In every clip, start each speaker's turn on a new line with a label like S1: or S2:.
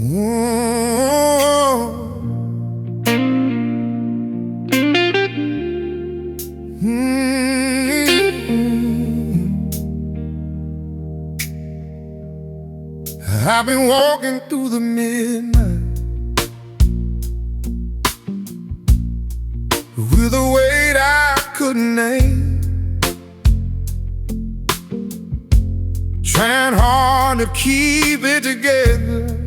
S1: I've been walking through the midnight with a weight I couldn't name, trying hard to keep it together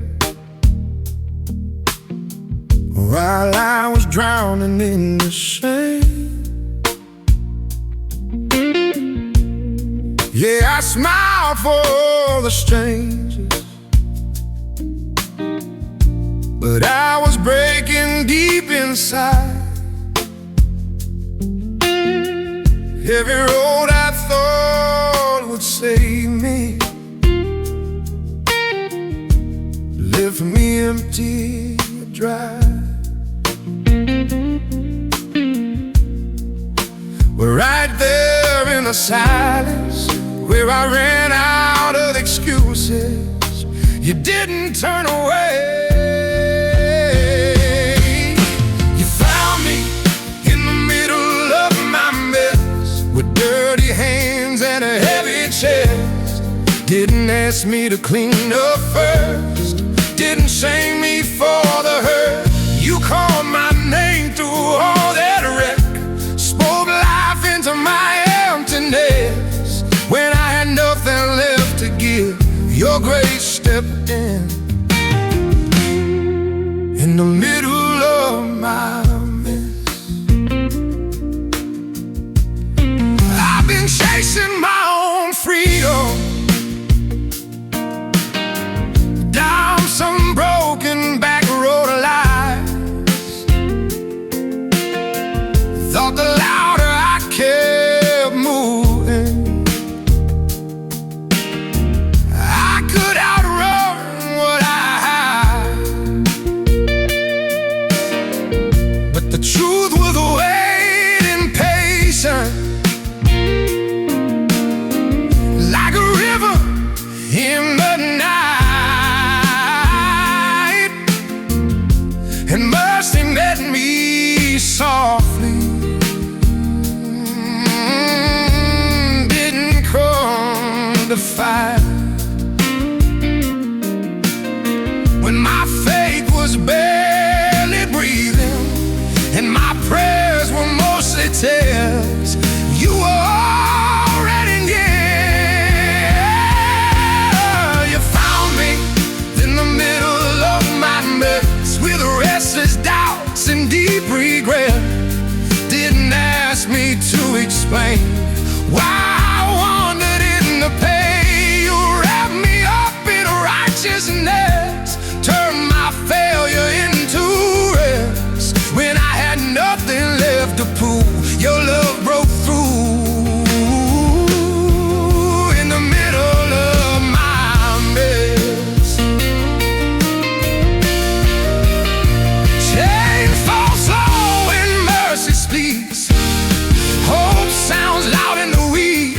S1: while I was drowning in the shame. Yeah, I smiled for all the strangers, but I was breaking deep inside. Every road I thought would save me left me empty or dry. We're right there in the silence where I ran out of excuses. You didn't turn away. Didn't ask me to clean up first, didn't shame me for the hurt. You called my name through all that wreck, spoke life into my emptiness. When I had nothing left to give, your grace stepped in the middle of my mess. I've been chasing my own freedom some broken back road of lies. Thought the louder I kept moving, I could outrun what I hide. But the truth was waiting patient, like a river in the night. And mercy met me softly, didn't come to fight. When my faith was barely breathing and my prayers were mostly tears, you were already near. You found me in the middle of my mess with restless doubts and deep regret. Didn't ask me to explain why I wandered in the pain. You wrapped me up in righteousness, turned my failure into rest. When I had nothing left to prove, your love broke through in the middle of my mess. Speaks. Hope sounds loud in the weak.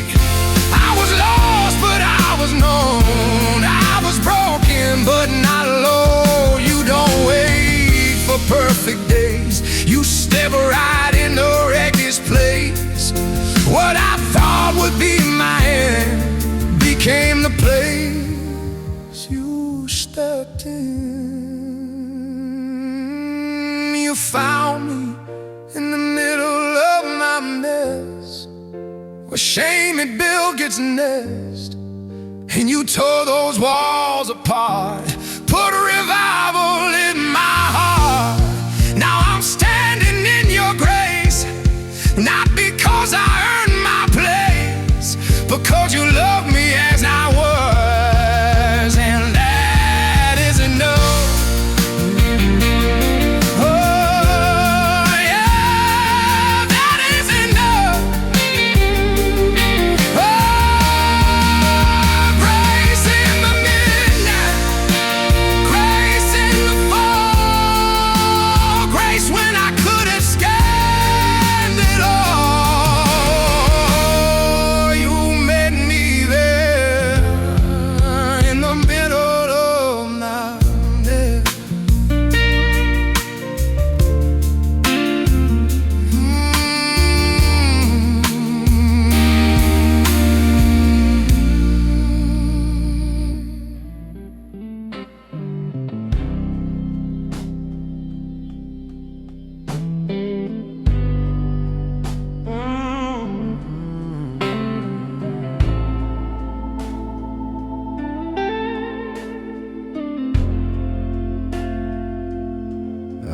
S1: I was lost, but I was known. I was broken, but not alone. You don't wait for perfect days. You step right in the wreckage place. What I thought would be my end became the place you stepped in. You found me in the middle of my mess, where shame had built its nest, and you tore those walls apart, put a revival in my heart. Now I'm standing in your grace, not because I earned my place, because you loved me as I was, and that is enough. Grace in the midnight, grace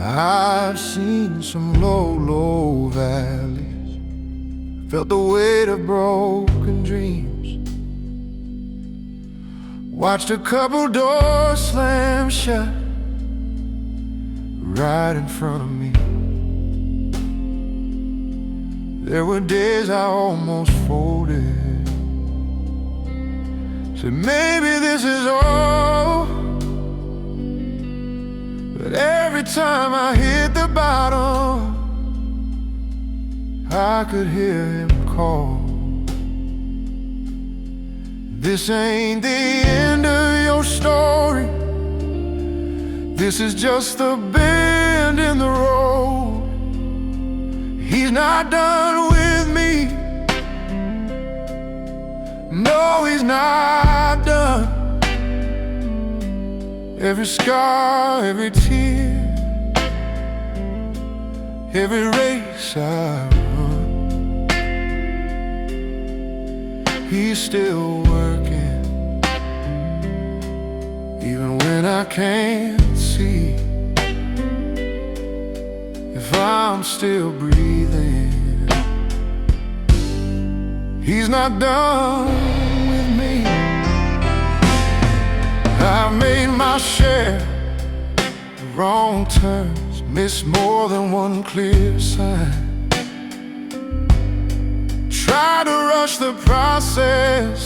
S1: I've seen some low, low valleys, felt the weight of broken dreams, watched a couple doors slam shut right in front of me. There were days I almost folded, said maybe this is all. But every time I hit the bottom, I could hear him call. This ain't the end of your story, this is just the bend in the road. He's not done with me, no, he's not done. Every scar, every tear, every race I run, he's still working, even when I can't see. If I'm still breathing, he's not done with me. I've made my share of wrong turns, missed more than one clear sign, tried to rush the process,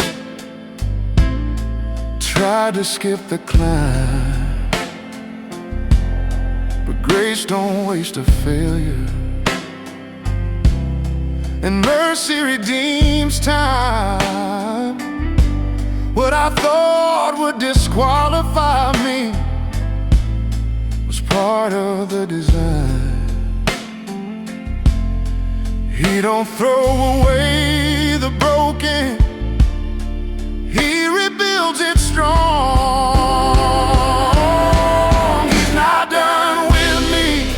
S1: tried to skip the climb. But grace don't waste a failure, and mercy redeems time. What I thought would disqualify me was part of the design. He don't throw away the broken, he rebuilds it strong. He's not done with me,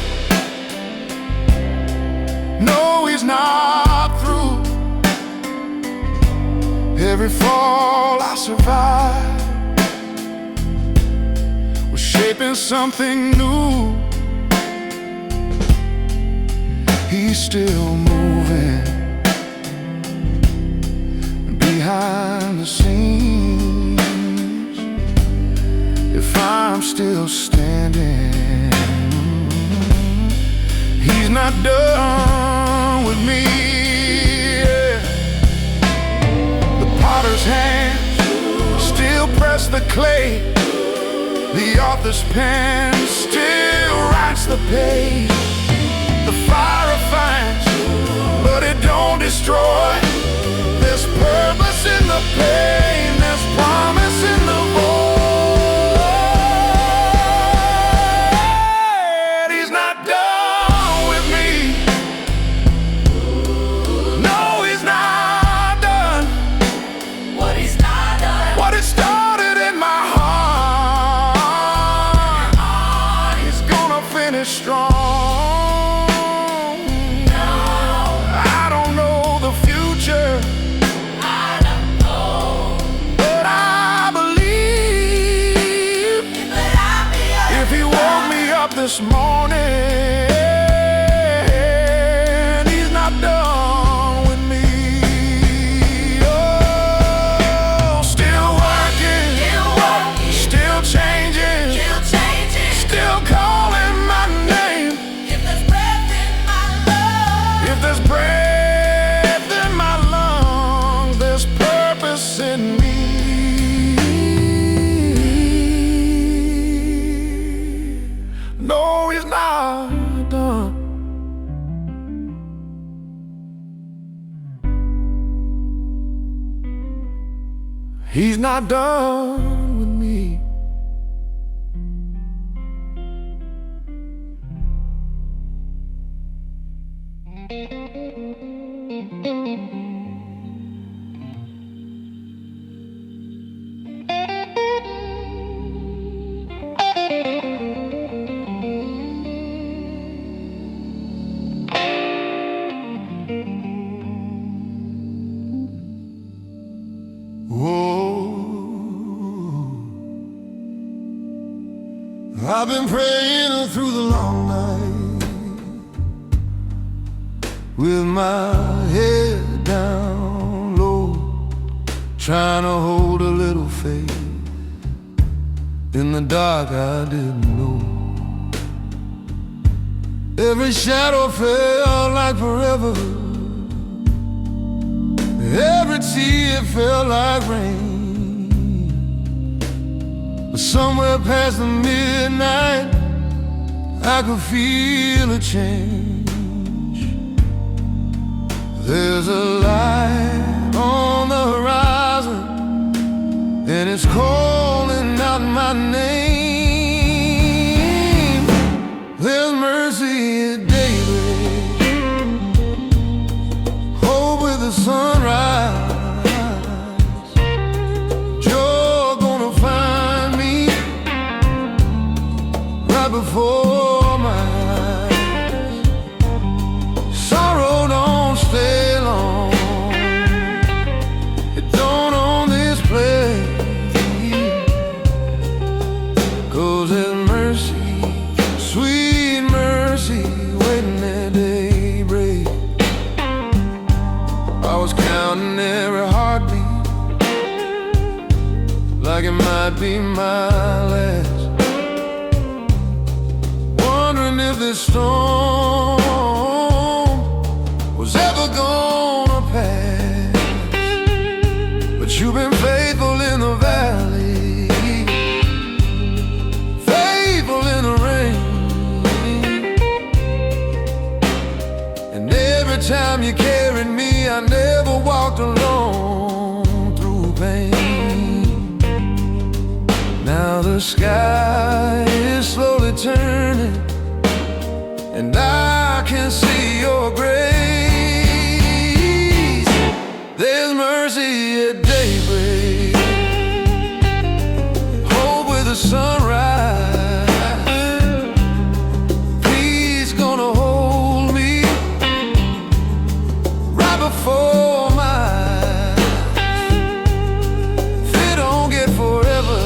S1: no, he's not through. Every fall I survived was shaping something new. He's still moving behind the scenes. If I'm still standing, he's not done with me. Potter's hands still press the clay, the author's pen still writes the page. The fire refines, but it don't destroy. There's purpose in the pain, there's promise in the void. He's not done with me, no, he's not done. What it started in my heart, he's gonna finish strong. I don't know the future, but I believe. If he woke me up this morning, he's not done with me. Still calling my name. If there's breath in my lungs, if there's breath in my lungs, there's purpose in me. No, he's not done. He's not done with me. Whoa. I've been praying through the long night with my head down low, trying to hold a little faith in the dark I didn't know. Every shadow felt like forever, every tear felt like rain. But somewhere past the midnight, I could feel a change. There's a light on the horizon, and it's calling out my name. There's mercy at daybreak, hope with the sunrise. You're gonna find me right before my eyes. Sorrow don't stay long, it don't own this place. 'Cause there's mercy, sweet mercy, waiting at daybreak. I was counting every heartbeat like it might be my last, wondering if this storm was ever gonna pass. But you've been faithful in the valley, faithful in the rain, and every time you carried me, I never walked alone through pain. Now the sky is slowly turning, and I can see your grace. There's mercy at daybreak, hope with the sunrise. Please gonna hold me right before my eyes. If it don't get forever,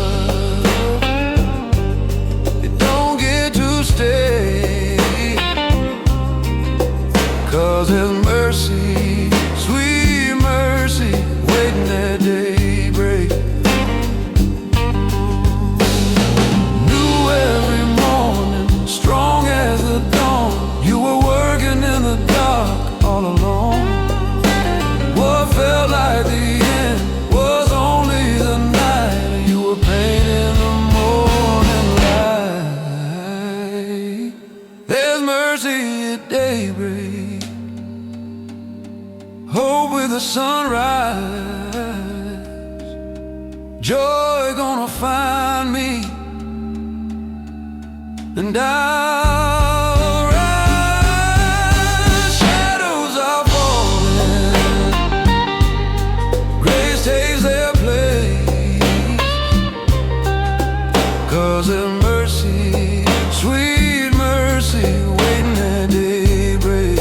S1: it don't get to stay. 'Cause there's mercy, sweet mercy, waiting at daybreak. New every morning, strong as the dawn. You were working in the dark all along. What felt like the end was only the night. You were painting the morning light. There's mercy at daybreak, hope with the sunrise. Joy gonna find me, and I'll rise. Shadows are falling, grace takes their place. 'Cause there's mercy, sweet mercy, waiting at daybreak.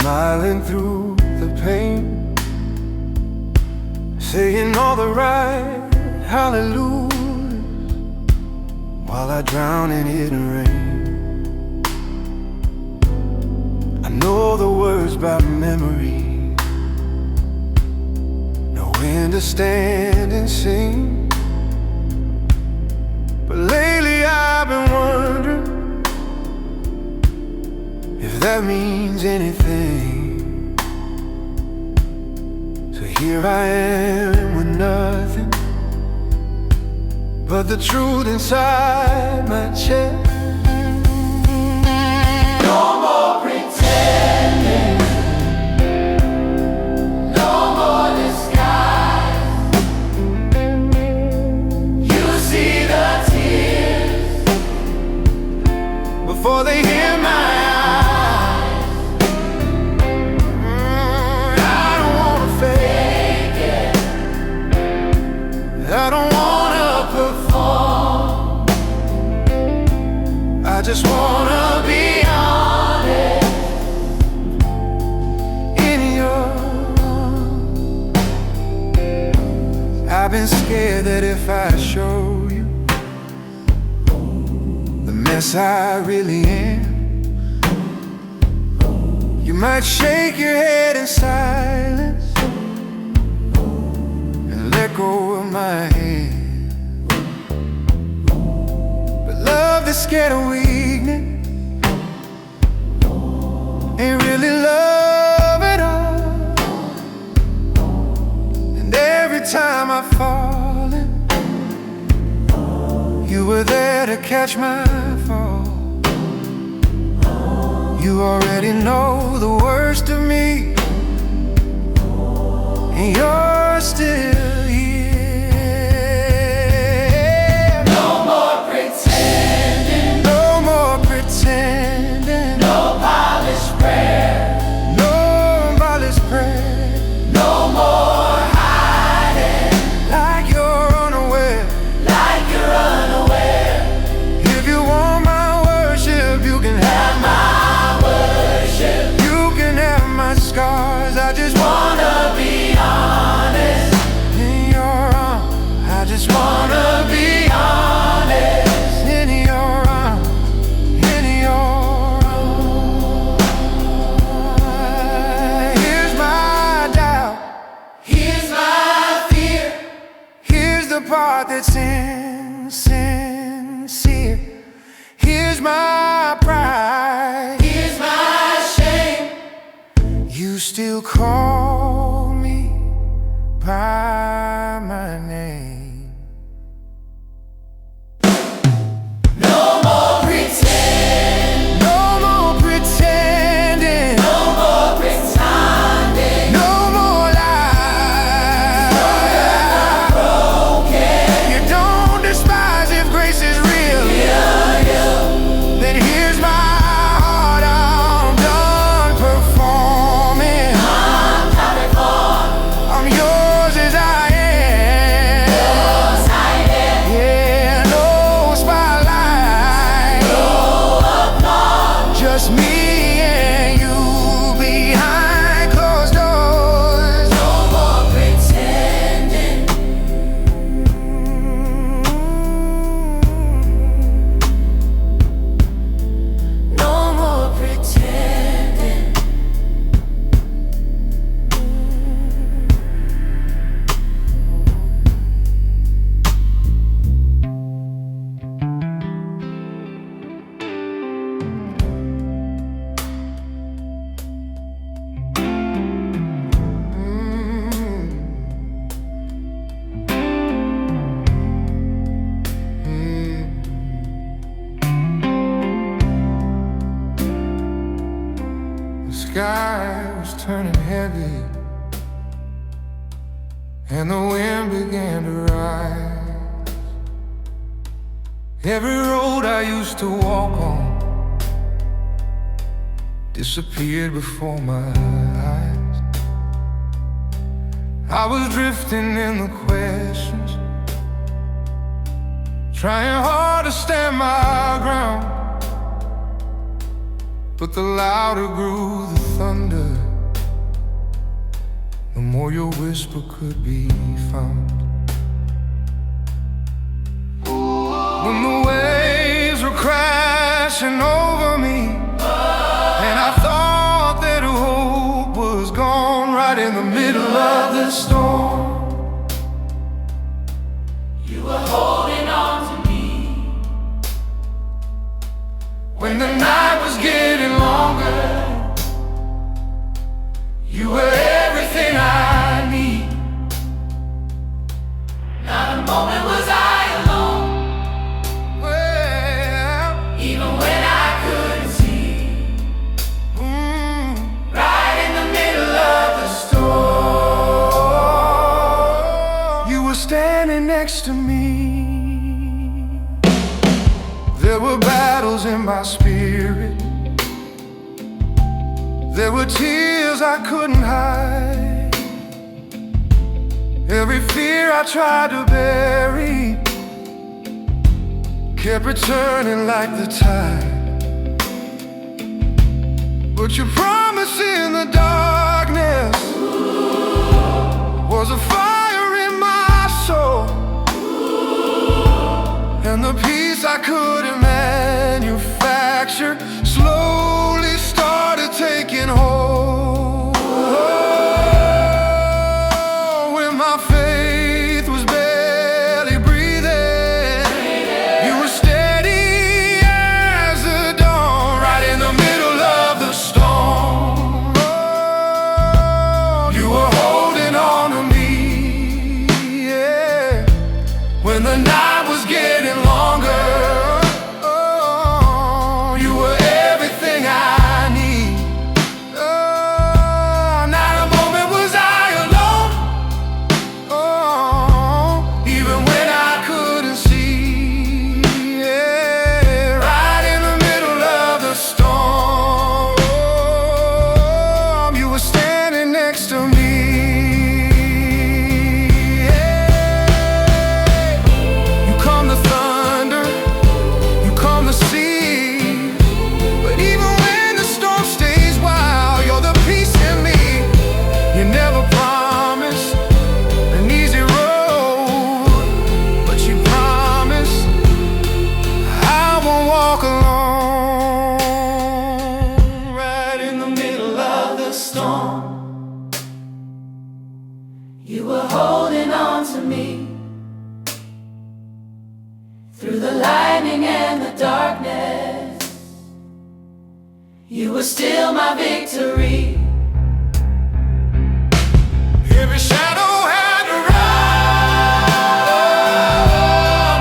S1: smiling through the pain, saying all the right hallelujahs while I drown in hidden rain. I know the words by memory, know when to stand and sing. But lately I've been wondering if that means anything. So here I am with nothing but the truth inside my chest. No more pretending, no more disguise. You see the tears before they hear my eyes. I don't wanna fake it, I don't wanna perform, I just wanna be honest in your arms. I've been scared that if I show you the mess I really am, you might shake your head in silence and let go of my hand. But love that's scared of weakness ain't really love at all. And every time I fall in, you were there to catch my fall. You already know the worst of me, and you're still here. No more pretending, no more pretending, no polished prayer, no polished prayer, no more hiding like you're unaware, like you're unaware. If you want my worship, you can have my scars. I just wanna be honest in your arms. I just wanna be honest in your arms, in your arms. Here's my doubt, here's my fear, here's the part that's insincere. Here's my pride, here's my shame. You still call me by my name. No more pretend, no more pretending, no more pretending, no more lies. You're broken. You don't despise if grace is real. Then here's my heart, I'm done performing. I'm yours as I am. Yours I am. Yeah, no spotlight, no applause, just me and you behind closed doors. No more pretending. No more pretending. The sky was turning heavy, and the wind began to rise. Every road I used to walk on disappeared before my eyes. I was drifting in the questions, trying hard to stand my ground, but the louder grew the thunder, more your whisper could be found. When the waves were crashing over me, and I thought that hope was gone, right in the middle of the storm,
S2: you were holding on to me.
S1: when the night was getting longer, you were everything I need.
S2: Not a moment was I alone,
S1: Well,
S2: even when I couldn't see. Right in the middle of the
S1: storm, you were standing next to me. There were battles in my spirit, there were tears I couldn't hide. Every fear I tried to bury kept returning like the tide. But your promise in the darkness was a fire in my soul, and the peace I couldn't manufacture slowly started taking hold. When my faith was barely breathing, you were steady as the dawn, right in the middle of the storm. You were holding on to me, yeah. When the night was getting longer, you were everything I need. Not a moment was I alone, even when I couldn't see. Yeah, right in the middle of the storm, you were standing next to me. You calm the thunder, you calm the sea, but even when the storm stays wild, you're the peace in me. You never promised an easy road, but you promised I won't walk alone. Right in the middle of the storm,
S2: you were holding on to me. Through the lightning and the darkness, you were still my victory.
S1: every shadow had to run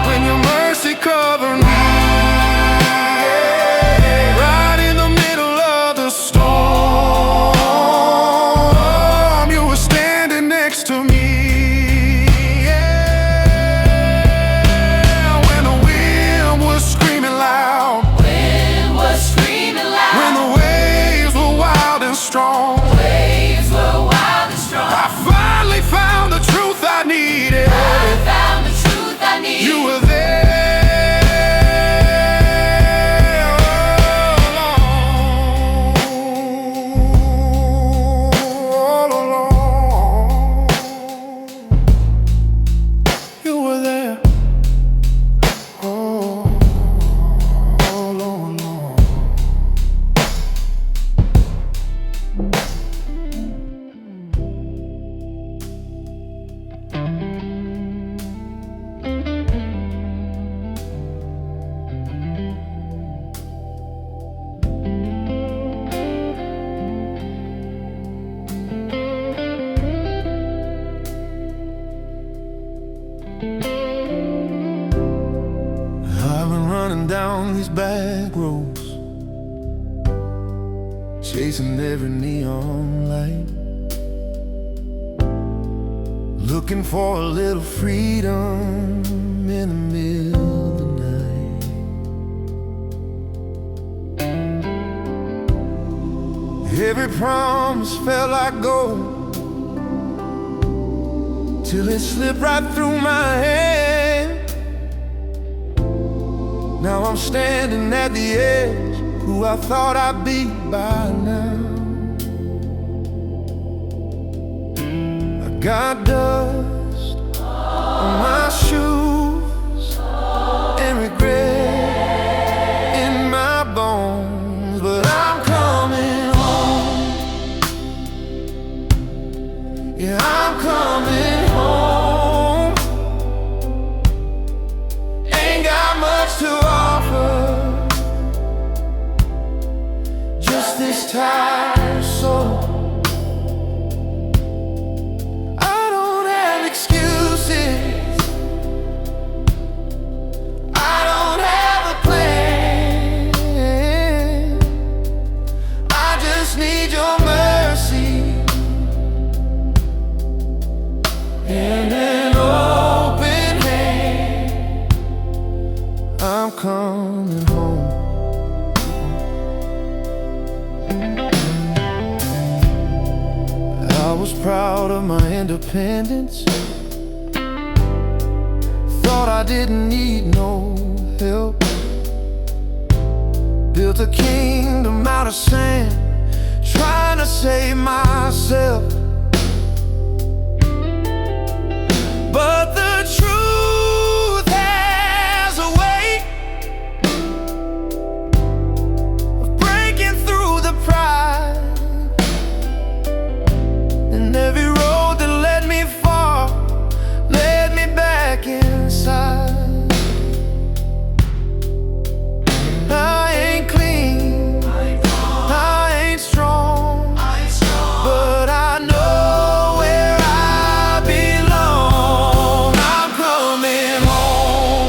S1: when your mercy covered me. Right in the middle of the storm, you were standing next to me. Yeah, when the wind was screaming loud,
S2: Wind was screaming loud,
S1: when the waves were wild and strong,
S2: waves were wild and strong.
S1: I finally found the truth I needed.
S2: I found the truth I needed.
S1: You were there all along. You were there all along. I've been running down these back roads, chasing every neon light, looking for a little freedom in the middle of the night. Every promise felt like gold, till it slipped right through my hand. Now I'm standing at the edge, who I thought I'd be by now. Got dust on my shoes and regret in my bones, but I'm coming home. Yeah, I'm coming home. Ain't got much to offer, just this tired soul. I'm coming home. I was proud of my independence. Thought I didn't need no help. Built a kingdom out of sand, trying to save myself. But the truth has a way of breaking through the pride, and every road that led me far led me back inside. I ain't clean, I ain't strong, but I know where I belong. I'm coming home.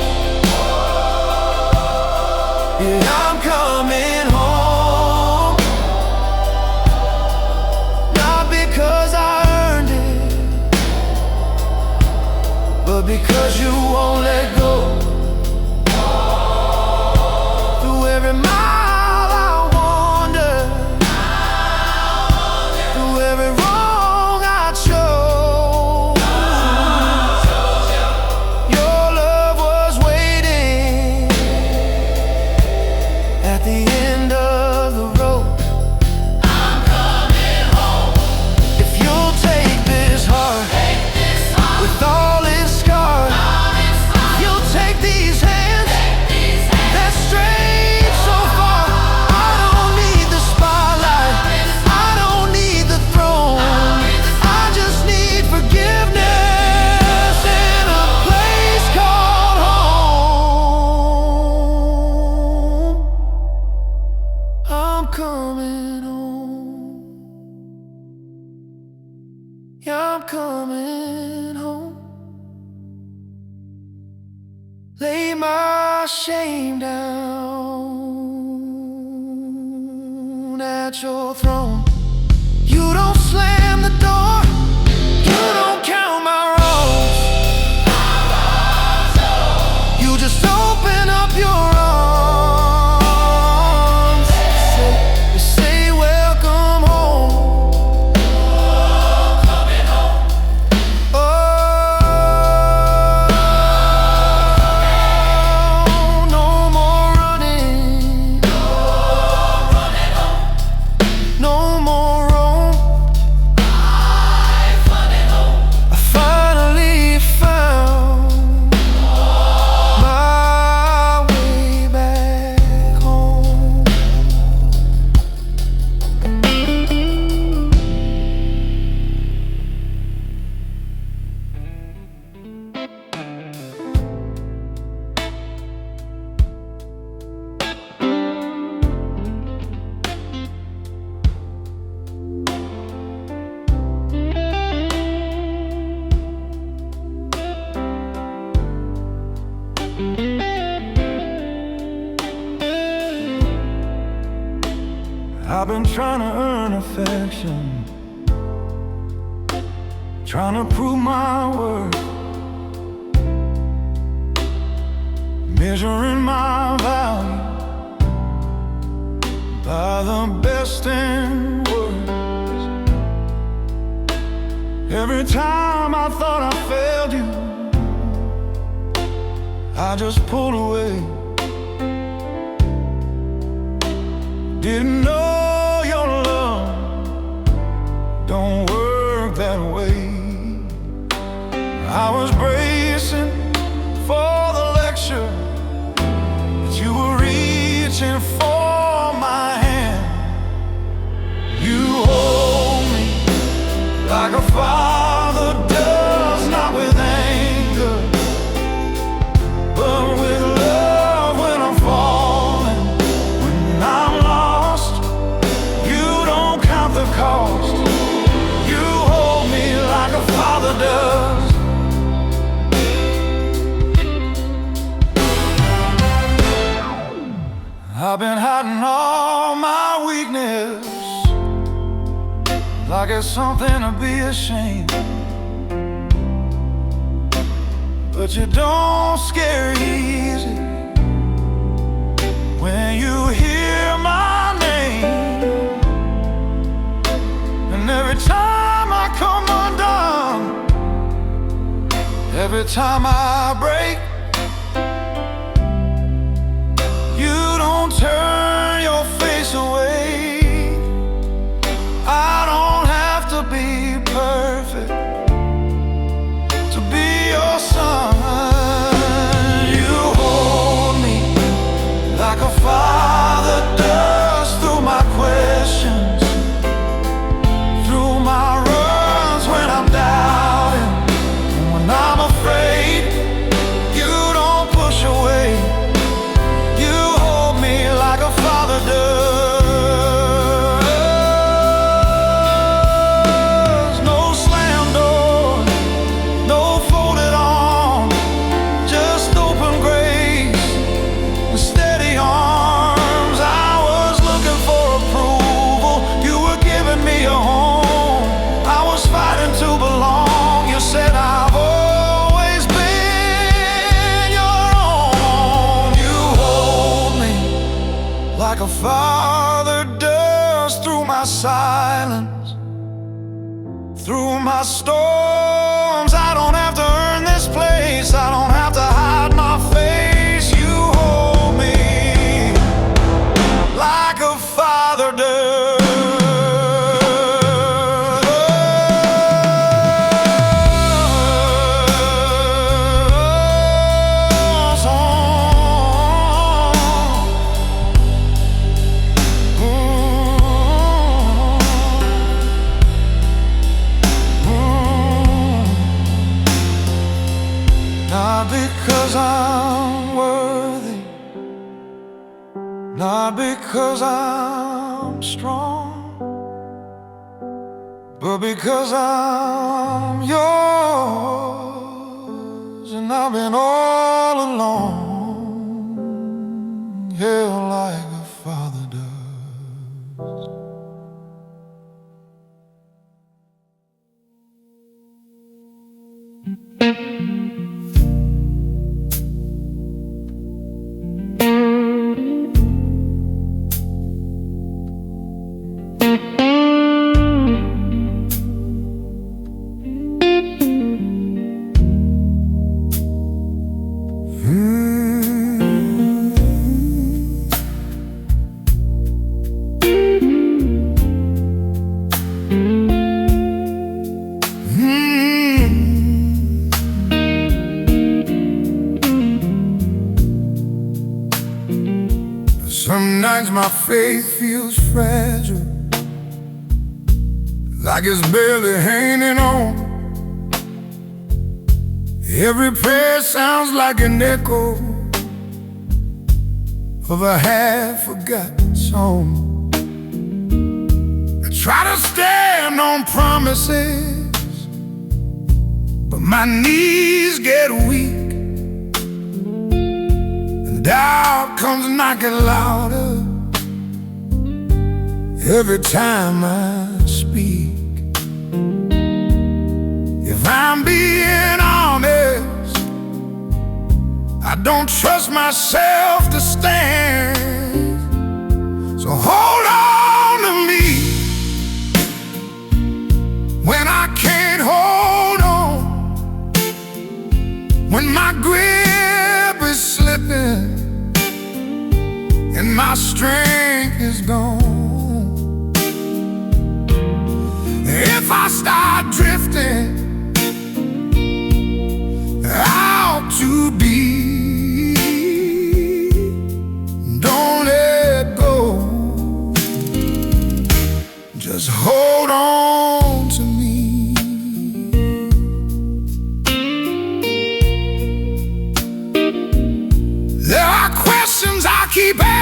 S1: Yeah, I'm coming home. Not because I earned it, but because you won't let go. Through every mile I wander, through every wrong I chose, your love was waiting at the end of the road. I'm coming home. If you'll take this heart, with all its scars, you'll take these hands that strayed so far. I don't need the spotlight, I don't need the throne. I just need forgiveness and a place called home. I'm coming home. Yeah, I'm coming home. Lay my shame down at your throne. You don't slam the door, you don't count my wrongs. You just open up your arms. Say welcome home. Oh, no more running, no more roam. I finally found my way back home. I've been trying to earn affection, trying to prove my worth, measuring my value by the best and worst. Every time I thought I failed you, I just pulled away. Didn't know your love don't work that way. I was bracing for the lecture, but you were reaching for my hand. You hold me like a father does, not with anger, but with love. When I'm falling, when I'm lost, you don't count the cost. You hold me like a father does. I've been hiding all my weakness, like it's something to be ashamed. But you don't scare easy when you hear my name. And every time I come undone, every time I break, you don't turn your face away. I don't have to be perfect to be your son. You hold me like a father does, through my questions, through my runs when I'm doubting, when I'm afraid. You don't push away. You hold me like a father does. Like a father does, through my silence, through my storms. I don't have to earn this place, I don't have to hide my face. You hold me like a father does. Not because I'm worthy, not because I'm strong, but because I'm yours. And I've been all along, held like a father does. Some nights my faith feels fragile, like it's barely hanging on. Every prayer sounds like an echo of a half-forgotten song. I try to stand on promises, but my knees get weak. Doubt comes knocking louder every time I speak. If I'm being honest, I don't trust myself to stand. So hold on to me when I can't hold on, when my grip is slipping and my strength is gone. If I start drifting,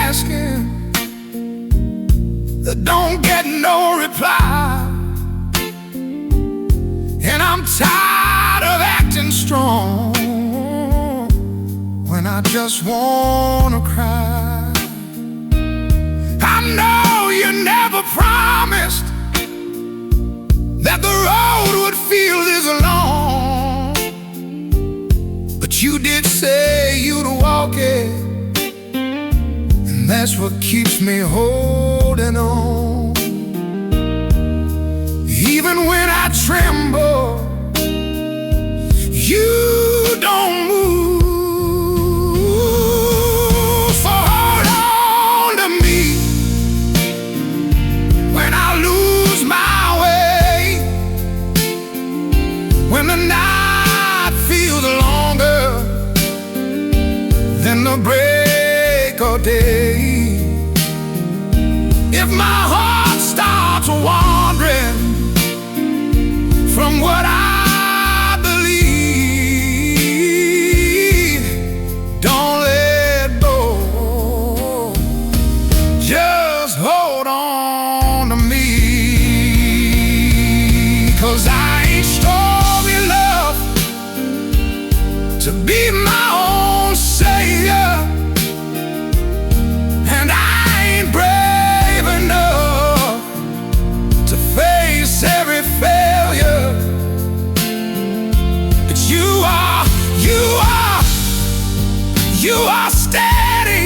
S1: asking that don't get no reply. And I'm tired of acting strong when I just wanna cry. I know you never promised that the road would feel this long, but you did say you'd walk it, and that's what keeps me holding on. Even when I tremble, you don't move. So hold on to me when I lose my way, when the night feels longer than the break of day. If my heart starts wandering from what I believe, don't let go. Just hold on to me, 'cause I ain't strong enough to be my own savior, and I ain't brave enough to face every failure. But you are steady,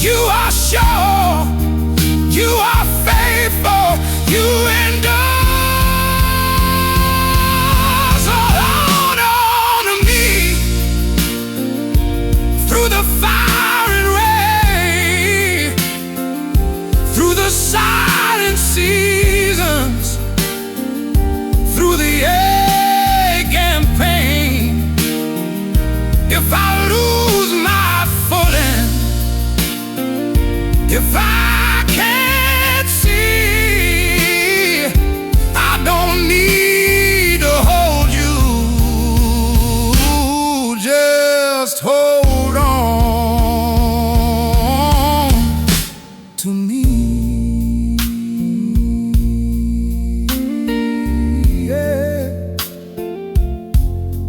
S1: you are sure, you are faithful, you endure. So hold on to me through the fire and rain, through the silent seasons, through the ache and pain. If I lose my footing, if I can't see, I don't need to hold you. Just hold on to me. Yeah.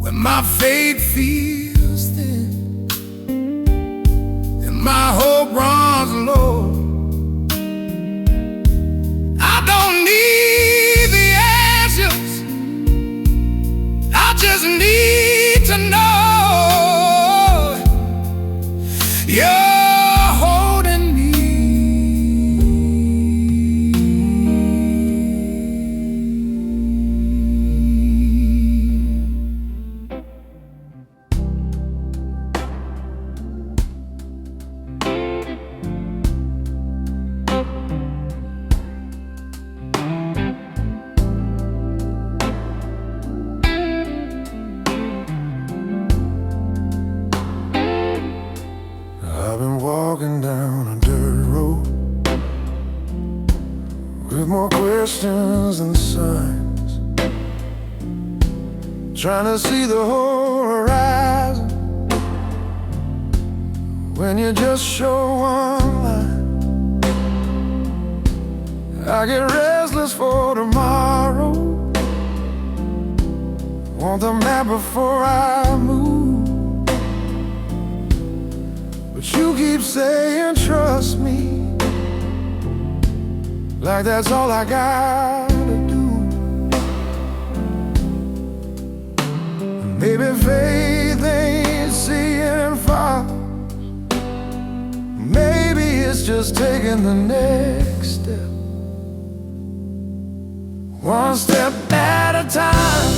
S1: When my faith feels thin and my hope runs low, I don't need the answers, I just need to know you're holding me. I've been walking down a dirt road with more questions than signs, trying to see the whole horizon when you just show one line. I get restless for tomorrow, want the map before I move. But you keep saying trust me, like that's all I gotta do. Maybe faith ain't seeing far, maybe it's just taking the next step, one step at a time.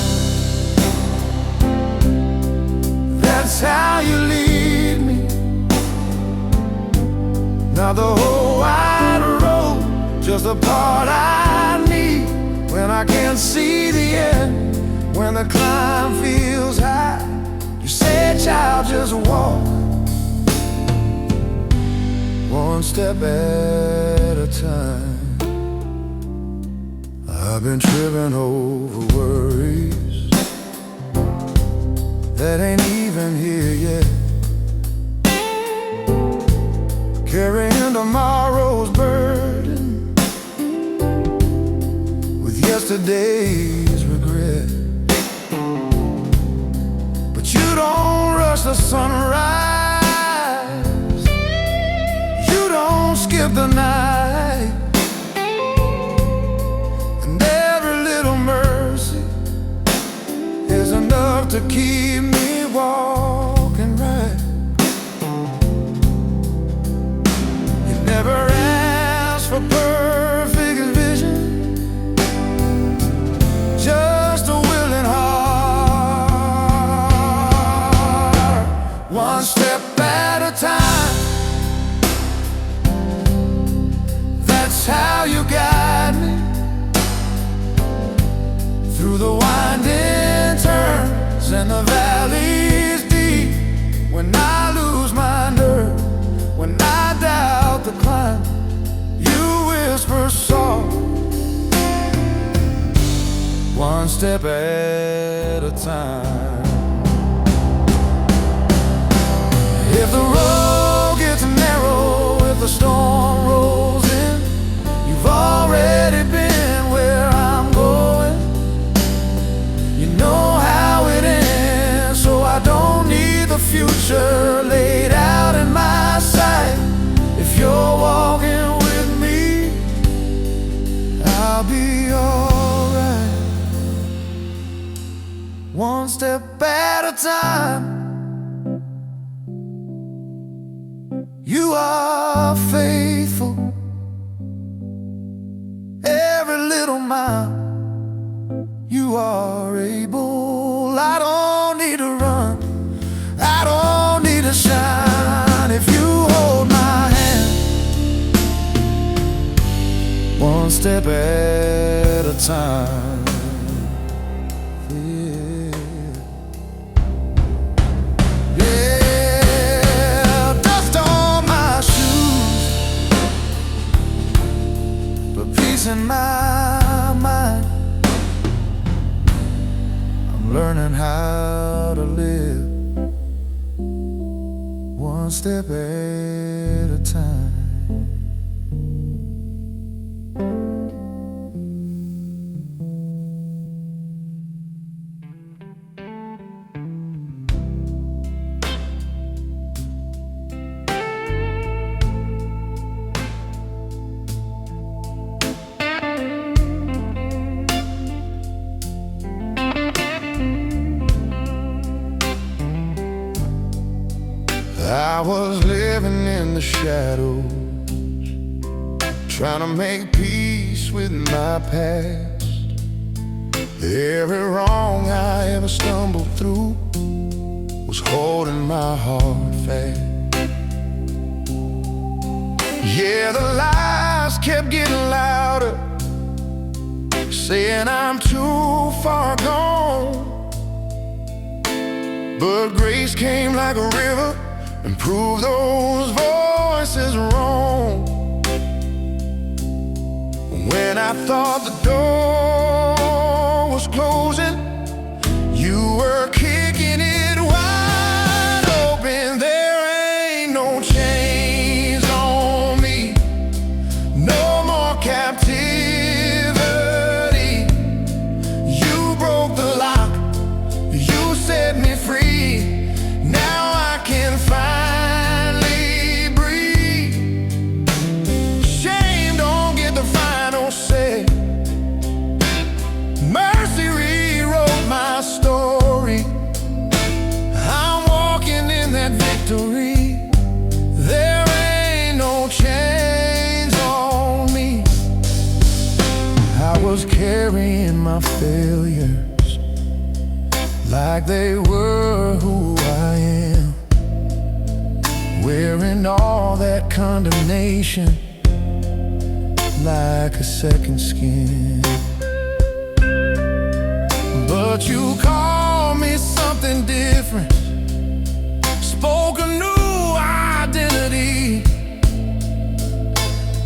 S1: That's how you lead me, not the whole wide road, just the part I need. When I can't see the end, when the climb feels high, you say, child, just walk one step at a time. I've been tripping over worries that ain't even here yet, carrying yesterday's regret. But you don't rush the sunrise, you don't skip the night, and every little mercy is enough to keep me walking right. You never asked for perfect vision, just a willing heart. One step at a time, that's how you guide me through the winding turns and the valleys deep. When I lose my nerve, when I doubt the climb, you whisper soft, one step at a time. If the road gets narrow, if the storm rolls in, you've already been where I'm going. You know how it ends, so I don't need the future laid out in my sight. If you're walking with me, I'll be alright. One step at a time. You are faithful, every little mile you are able. I don't need to run, I don't need to shine. If you hold my hand, one step at a time. Yeah, dust on my shoes, but peace in my mind. I'm learning how to live one step at a time. I was living in the shadows, trying to make peace with my past. Every wrong I ever stumbled through was holding my heart fast. Yeah, the lies kept getting louder, saying I'm too far gone. But grace came like a river and prove those voices wrong. When I thought the door was closing, you were kicking it wide open. There ain't no chains on me, no more captivity. You broke the lock, you set me free. Now I can finally breathe. Shame don't get the final say. Mercy rewrote my story. I'm walking in that victory. There ain't no chains on me. I was carrying my failures like they were who I am, wearing all that condemnation like a second skin. But you called me something different, spoke a new identity.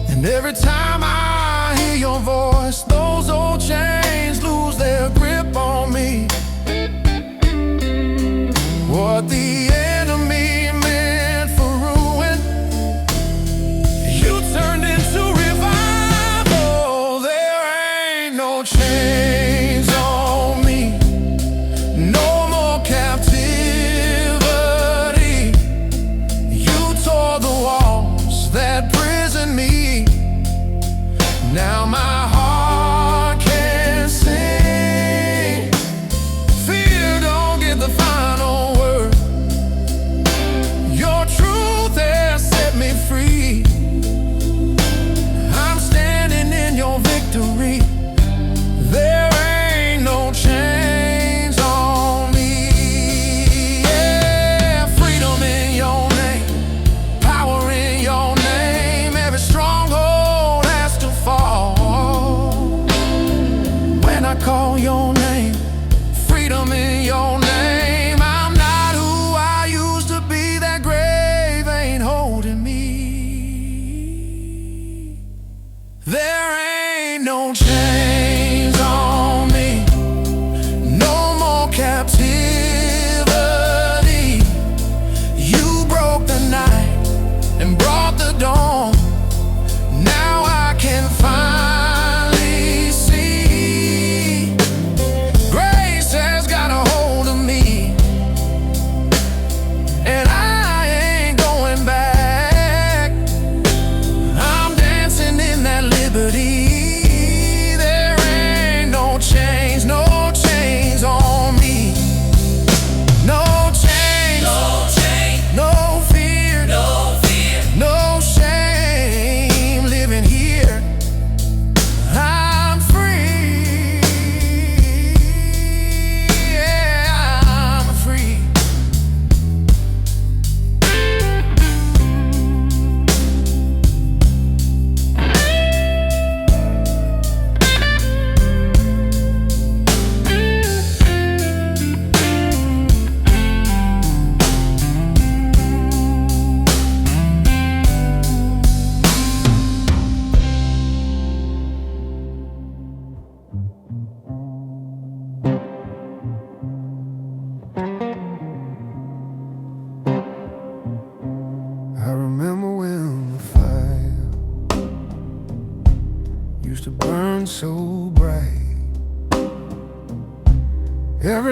S1: And every time I hear your voice, those old chains lose their grip on me. What the enemy meant for ruin, you turned into revival. There ain't no change.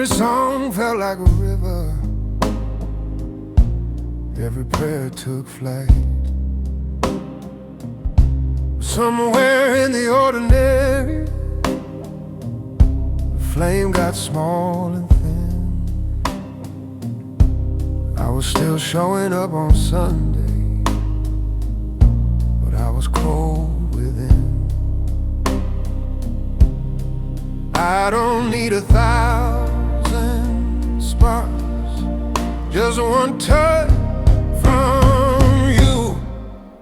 S1: Every song felt like a river, every prayer took flight. Somewhere in the ordinary, the flame got small and thin. I was still showing up on Sunday, but I was cold within. I don't need 1,000 sparks, just one touch from you.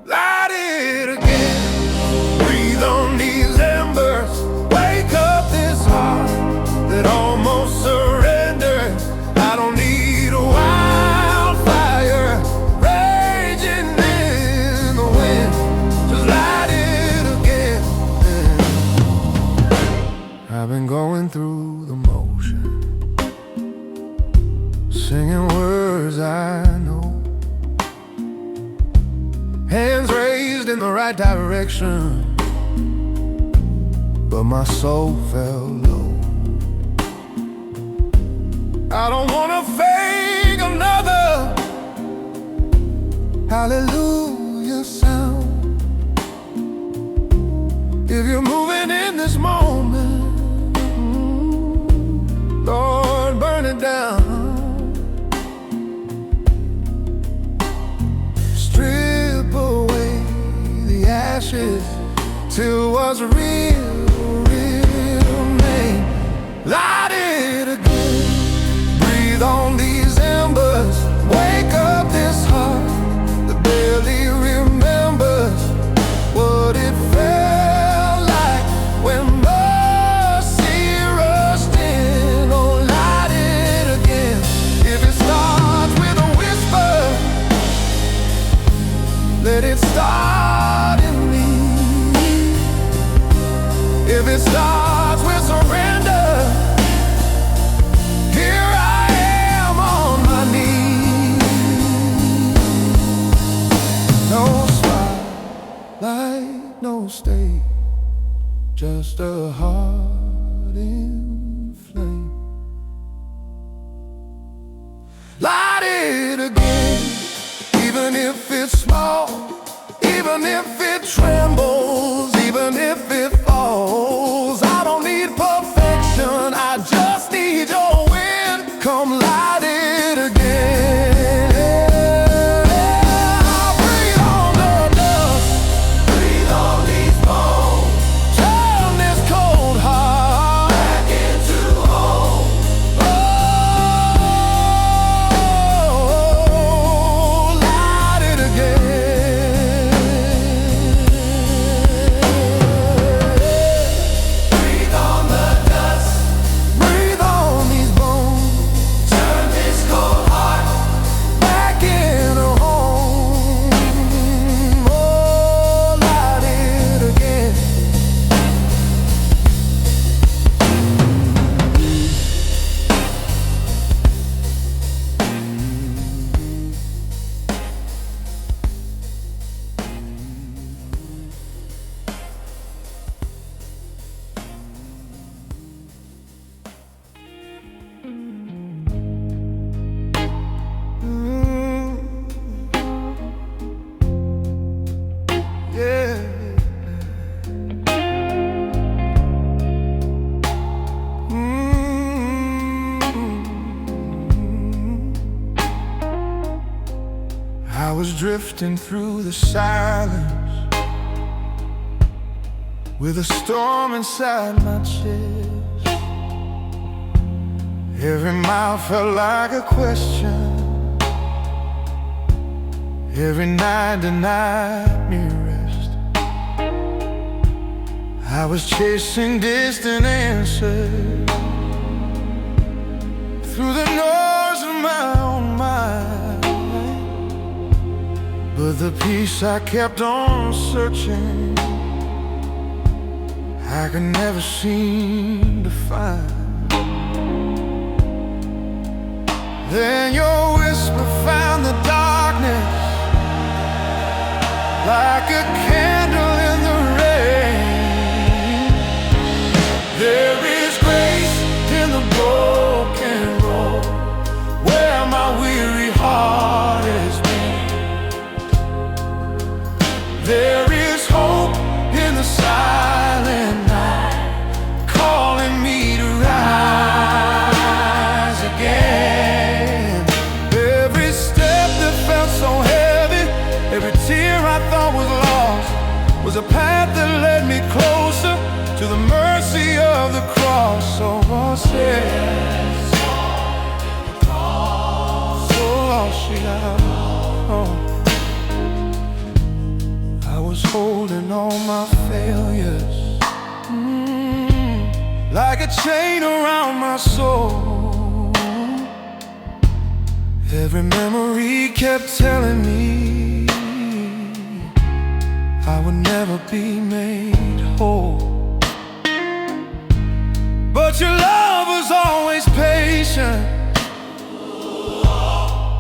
S1: Light it again, breathe on these embers, wake up this heart that almost surrendered. I don't need a wildfire raging in the wind, just light it again. I've been going through the motion, singing words I know, hands raised in the right direction, but my soul fell low. I don't wanna fake another hallelujah sound. If you're moving in this moment, Lord, burn it down. Strip away the ashes till what's real, real name. Light it again, breathe on these embers, wake up this heart that barely remembers what it felt like when mercy rushed in. Oh, light it again. If it starts with a whisper, let it start in me. If it starts with surrender, here I am on my knees. No spotlight, no stage, just a heart in flame. Light it again, even if it's small, even if it trembles, even if it falls. I don't need perfection, I just need your wind. Come light it again. Breathe on the dust, breathe on these bones, turn this cold heart back into home. Oh, light it again. Breathe on the dust, breathe on these bones, turn this cold heart back in a home. Oh, light it again. Yeah. I was drifting through the silence with a storm inside my chest. Every mile felt like a question, every night denied me rest. I was chasing distant answers through the noise of my own mind, but the peace I kept on searching, I could never seem to find. Then your whisper found the darkness like a candle in the rain. There is grace in the broken Oh, I was holding all my failures, like a chain around my soul. Every memory kept telling me I would never be made whole. But your love was always patient,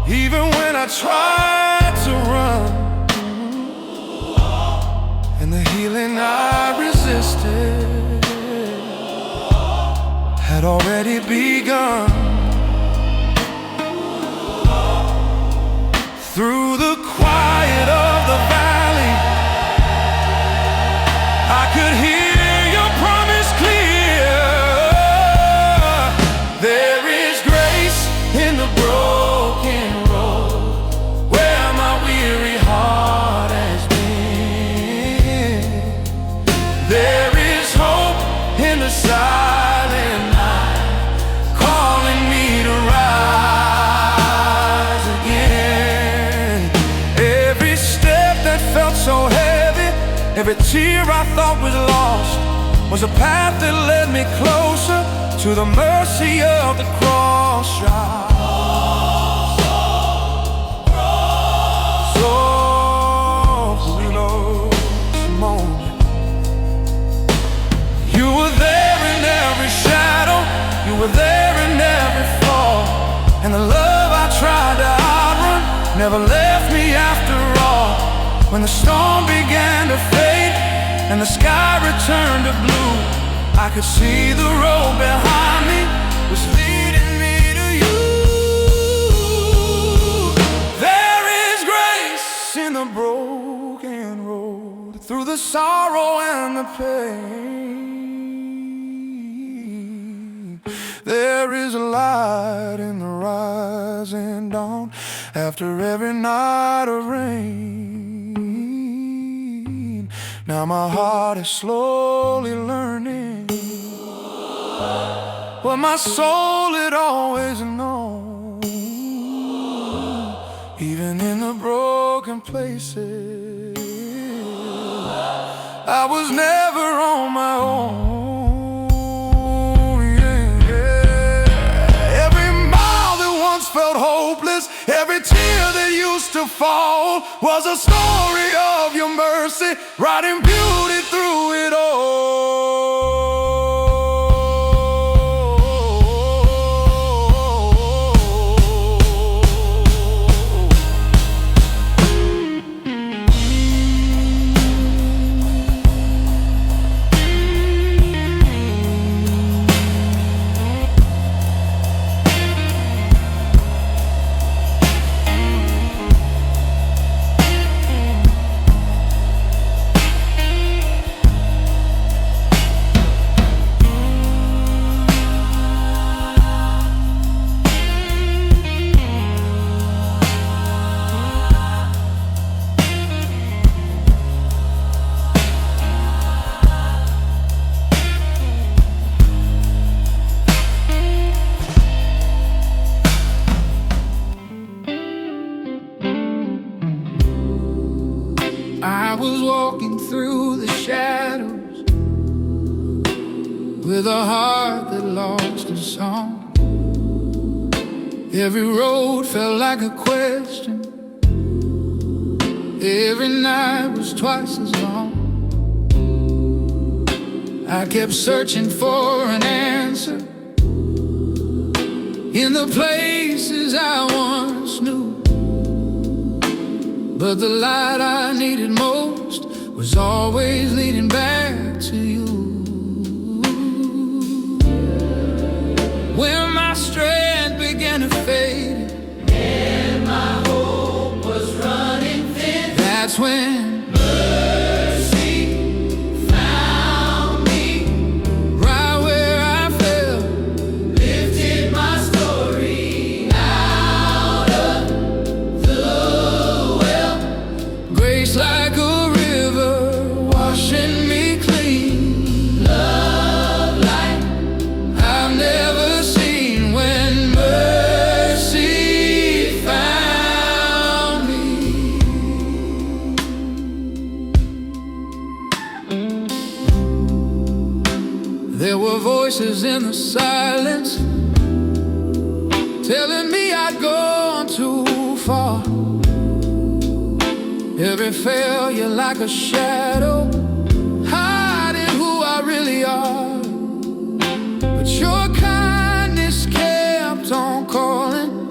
S1: even when I tried to run. And the healing I resisted had already begun. Through the quiet of the valley, I could hear your promise clear. There is grace in the broken road where my weary heart has been. There is hope in the silent night, calling me to rise again. Every step that felt so heavy, every tear I thought was lost, was a path that led me closer to the mercy of the cross. You were there in every shadow, you were there in every fall, and the love I tried to outrun never left me after all. When the storm began to fade and the sky returned to blue, I could see the road behind me was leading me to you. There is grace in the broken road, through the sorrow and the pain. There is a light in the rising dawn, after every night of rain. Now my heart is slowly learning what my soul had always known. Even in the broken places, I was never on my own. Every mile that once felt hopeless, every tear that used to fall, was a story of your mercy, writing beauty through it all. I was walking through the shadows with a heart that lost a song. Every road felt like a question, every night was twice as long. I kept searching for an answer in the places I once knew, but the light I needed most was always leading back to you. When my strength began to fade and my hope was running thin, that's when mercy found me. Right where I fell, lifted my story out of the well. Grace like a river washing me clean. Love like I've never seen. When mercy found every failure like a shadow, hiding who I really are. But your kindness kept on calling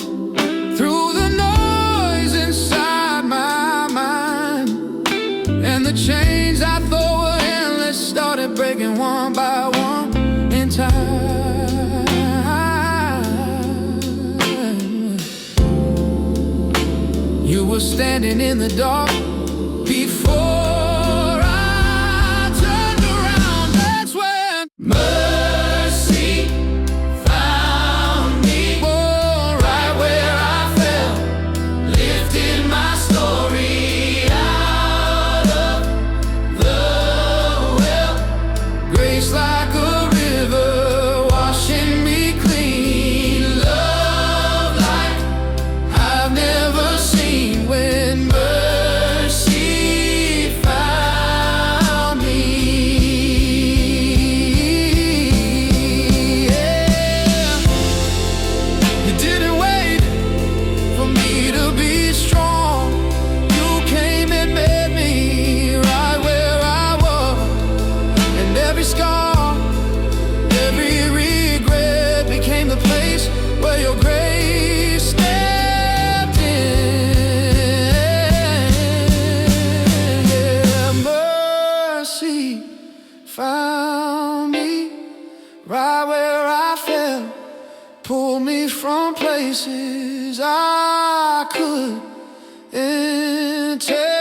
S1: through the noise inside my mind, and the chains I thought were endless started breaking one by one in time. You were standing in the dark before I turned around. That's when mercy found me. Oh, right where I fell, lifted my story out of the well. Grace like a river washing me clean. Love like I've never seen. When mercy found me, yeah. You didn't wait for me to be strong. You came and met me right where I was. And every scar, every regret became the place where your grace stepped in. Yeah, mercy found me right where I fell, pulled me from places I couldn't tell.